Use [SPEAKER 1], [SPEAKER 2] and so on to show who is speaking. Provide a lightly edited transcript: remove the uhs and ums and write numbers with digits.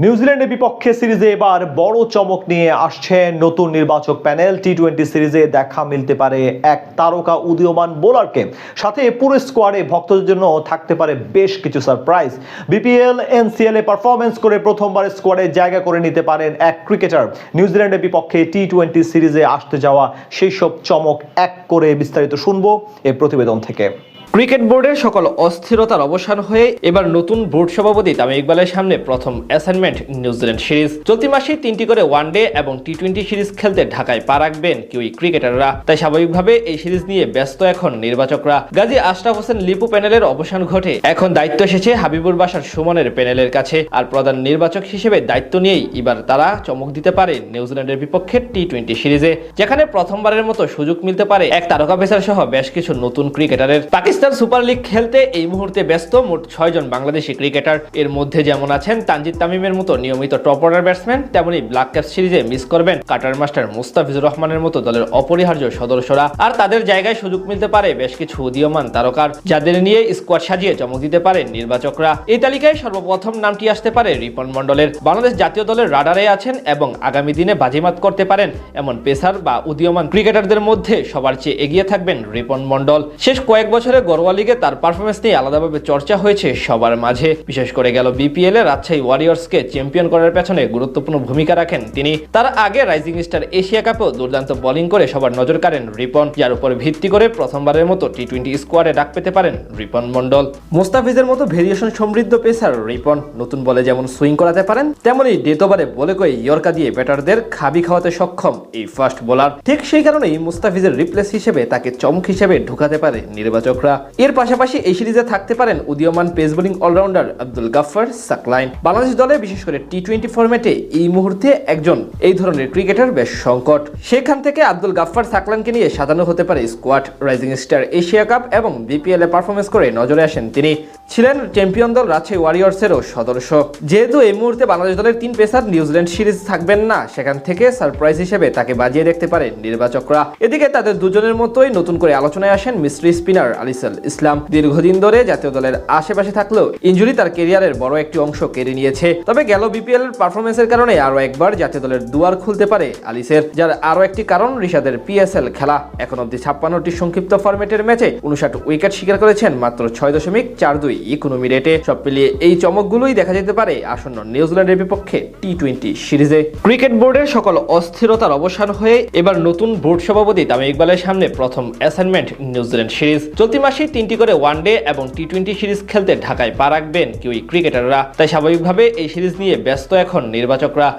[SPEAKER 1] নিউজিল্যান্ডের বিপক্ষে সিরিজে এবার বড় চমক নিয়ে আসছে নতুন নির্বাচক প্যানেল। টি-20 সিরিজে দেখা মিলতে পারে এক তারকা উদীয়মান বোলারকে, সাথে পুরো স্কোয়াডে ভক্তদের জন্য থাকতে পারে বেশ কিছু সারপ্রাইজ। বিপিএল এনসিএল এ পারফরমেন্স করে প্রথমবার স্কোয়াডে জায়গা করে নিতে পারেন এক ক্রিকেটার। নিউজিল্যান্ডের বিপক্ষে টি-20 সিরিজে আসতে যাওয়া সেই সব চমক এক করে বিস্তারিত শুনবো এই প্রতিবেদন থেকে।
[SPEAKER 2] ক্রিকেট বোর্ডের সকল অস্থিরতার অবসান হয়ে এবার নতুন বোর্ড সভাপতি তামিম ইকবালের সামনে প্রথম অ্যাসাইনমেন্ট নিউজিল্যান্ড সিরিজ। চলতি মাসেই 3টি করে ওয়ানডে এবং টি-20 সিরিজ খেলতে ঢাকায় পা রাখবেন কিউই ক্রিকেটাররা। তাই স্বাভাবিকভাবে এই সিরিজ নিয়ে ব্যস্ত এখন নির্বাচকরা। গাজী আশরাফ হোসেন লিপু প্যানেলের অবসান ঘটে, এখন দায়িত্ব এসেছে হাবিবুর বাশার সুমনের প্যানেলের কাছে। আর প্রধান নির্বাচক হিসেবে দায়িত্ব নিয়েই এবার তারা চমক দিতে পারে নিউজিল্যান্ডের বিপক্ষে টি-20 সিরিজে, যেখানে প্রথমবারের মতো সুযোগ মিলতে পারে এক তারকা পেসার সহ বেশ কিছু নতুন ক্রিকেটারের। পাকিস্তান সুপার লিগ খেলতে এই মুহূর্তে ব্যস্ত মোট 6 জন বাংলাদেশি ক্রিকেটার। এর মধ্যে যেমন আছেন তানজিদ তামিমের মতো নিয়মিত টপ অর্ডার ব্যাটসম্যান, তেমনি ব্ল্যাক ক্যাপ সিরিজে মিস করবেন কাটার মাস্টার মুস্তাফিজুর রহমানের মতো দলের অপরিহার্য সদস্যরা। আর তাদের জায়গায় সুযোগ মিলতে পারে বেশ কিছু উদীয়মান তারকার, যাদের নিয়ে স্কোয়াড সাজিয়ে চমক দিতে পারেন নির্বাচকরা। এই তালিকায় সর্বপ্রথম নামটি আসতে পারে রিপন মন্ডলের। বাংলাদেশ জাতীয় দলের রাডারে আছেন এবং আগামী দিনে বাজিমাত করতে পারেন এমন পেসার বা উদীয়মান ক্রিকেটারদের মধ্যে সবার চেয়ে এগিয়ে থাকবেন রিপন মন্ডল। শেষ কয়েক বছরে ঘরোয়া লিগে তার পারফরমেন্স নিয়ে আলাদাভাবে চর্চা হয়েছে সবার মাঝে। বিশেষ করে গেল বিপিএল এ রাজশাহী ওয়ারিয়র্সকে চ্যাম্পিয়ন করার পেছনে গুরুত্বপূর্ণ ভূমিকা রাখেন তিনি। তার আগে রাইজিং স্টার এশিয়া কাপেও দুর্দান্ত বোলিং করে সবার নজর কাড়েন রিপন, যার উপর ভিত্তি করে প্রথমবারের মতো টি-20 স্কোয়াডে ডাক পেতে পারেন রিপন মন্ডল। মুস্তাফিজের মতো ভেরিয়েশন সমৃদ্ধ পেসার রিপন নতুন বলে যেমন সুইং করাতে পারেন, তেমনি ডেথ ওভারে বলে করে ইয়র্কা দিয়ে ব্যাটারদের খাবি খাওয়াতে সক্ষম এই ফাস্ট বোলার। ঠিক সেই কারণেই মুস্তাফিজের রিপ্লেস হিসেবে তাকে চমক হিসেবে ঢুকাতে পারে নির্বাচকরা। এর পাশাপাশি এই সিরিজে থাকতে পারেন উদীয়মান pace bowling all rounder Abdul Gaffar Saqlain. Bangladesh দলে বিশেষ করে টি-20 ফরম্যাটে এই মুহূর্তে একজন এই ধরনের ক্রিকেটার বেশ সংকট। সেখান থেকে আব্দুল গাফফার সাকলাইনকে নিয়ে সাজানো হতে পারে squad. Rising star Asia cup এবং বিপিএল এ পারফরমেন্স করে নজরে আসেন তিনি, ছিলেন চ্যাম্পিয়ন দল রাজশাহী ওয়ারিয়র্সেরও সদস্য। যেহেতু এই মুহূর্তে বাংলাদেশ দলের 3 পেসার নিউজিল্যান্ড সিরিজ থাকবেন না, সেখান থেকে সারপ্রাইজ হিসেবে তাকে বাজিয়ে দেখতে পারে নির্বাচকরা। এদিকে তাদের দুজনের মতোই নতুন করে আলোচনায় আসেন মিস্ট্রি স্পিনার আলিসাল ইসলাম। দীর্ঘদিন ধরে জাতীয় দলের আশেপাশে থাকলেও ইনজুরি তার ক্যারিয়ারের বড় একটি অংশ কেড়ে নিয়েছে। তবে গেল বিপিএল এর পারফরমেন্সের কারণে আরো একবার জাতীয় দলের দুয়ার খুলতে পারে আলিসের, যার আরো একটি কারণ ঋষাদের পিএসএল খেলা। এখন অব্দি 56টি সংক্ষিপ্ত ফরম্যাটের ম্যাচে 59 উইকেট শিকার করেছেন মাত্র 6.42 ইকোনমি রেটে। সব মিলিয়ে এই চমকগুলোই দেখা যেতে পারে আসন্ন নিউজিল্যান্ডের বিপক্ষে টি-20 সিরিজে। ক্রিকেট বোর্ডের সকল অস্থিরতার অবসান হয়ে এবার নতুন বোর্ড সভাপতি তামিম ইকবালের সামনে প্রথম অ্যাসাইনমেন্ট নিউজিল্যান্ড সিরিজ। চলতি মাসেই 3টি করে ওয়ানডে এবং টি-20 সিরিজ খেলতে ঢাকায় পা রাখবেন কিউই ক্রিকেটাররা। তাই স্বাভাবিকভাবে এই সিরিজ নিয়ে ব্যস্ত এখন নির্বাচকরা।